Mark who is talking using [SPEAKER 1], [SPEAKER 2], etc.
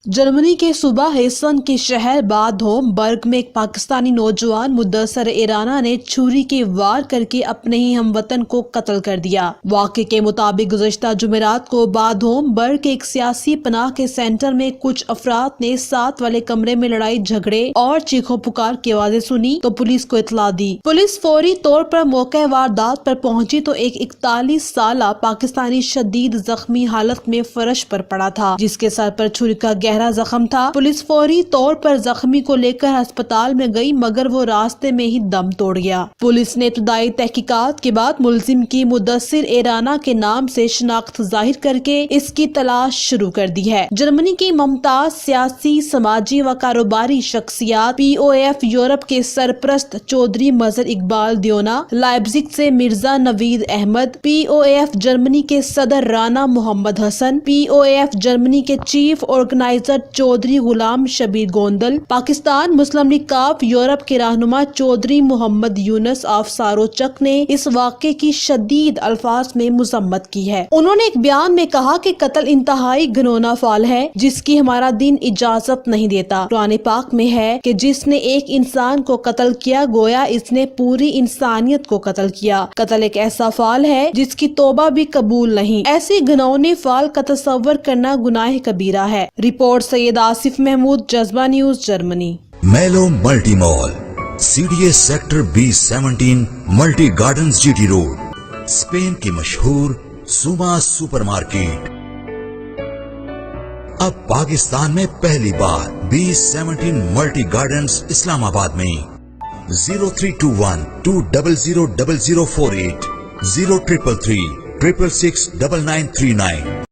[SPEAKER 1] Germany के सूबा हेसन के शहर बादहोम बर्ग में एक पाकिस्तानी नौजवान मुद्दसर इराना ने छुरी के वार करके अपने ही हमवतन को कत्ल कर दिया। वाक़े के मुताबिक गुज़श्ता जुमेरात को बादहोम बर्ग के एक सियासी पनाह के सेंटर में कुछ अफराद ने साथ वाले कमरे में लड़ाई झगड़े और चीखों पुकार की आवाजें सुनी तो पुलिस को इत्तला दी। पुलिस फौरी तौर पर मौके वारदात पर पहुंची तो एक 41 साला पाकिस्तानी शदीद जख्मी हालत में फर्श पर पड़ा था, जिसके सर पर छुरी का गहरा जख्म था। पुलिस फौरी तौर पर जख्मी को लेकर अस्पताल में गई, मगर वो रास्ते में ही दम तोड़ गया। पुलिस ने इब्तदाई तहकीकात के बाद मुलजिम की मुद्दसिर इराना के नाम से शिनाख्त जाहिर करके इसकी तलाश शुरू कर दी है। जर्मनी की मुमताज सियासी, समाजी व कारोबारी शख्सियात POF यूरोप के सरप्रस्त चौधरी मजहर इकबाल दियोना, लाइप्जिग से मिर्जा नवीद अहमद, POF जर्मनी के सदर राना मोहम्मद हसन, POF जर्मनी के चीफ ऑर्गेनाइजर चौधरी गुलाम शबीर गोंदल, पाकिस्तान मुस्लिम लीग काफ यूरोप के रहनुमा चौधरी मोहम्मद यूनस आफसारो चक ने इस वाक़े की शदीद अल्फाज में मुज़म्मत की है। उन्होंने एक बयान में कहा कि कत्ल इंतहाई घिनौना फाल है जिसकी हमारा दिन इजाजत नहीं देता। कुरान पाक में है कि जिसने एक इंसान को कत्ल किया गोया इसने पूरी इंसानियत को कत्ल किया। कत्ल एक ऐसा फाल है जिसकी तौबा भी कबूल नहीं। ऐसी घिनौने फाल का तसव्वुर करना गुनाह कबीरा है। रिपोर्ट सैयद आसिफ महमूद, जज्बा न्यूज, जर्मनी।
[SPEAKER 2] मेलो multi mall, CDS sector B17, multi gardens, GT road, Spain की मशहूर सुमा सुपरमार्केट। अब पाकिस्तान में पहली बार B17 मल्टी गार्डन्स इस्लामाबाद में। 0321 2000048, 0333 666 9939।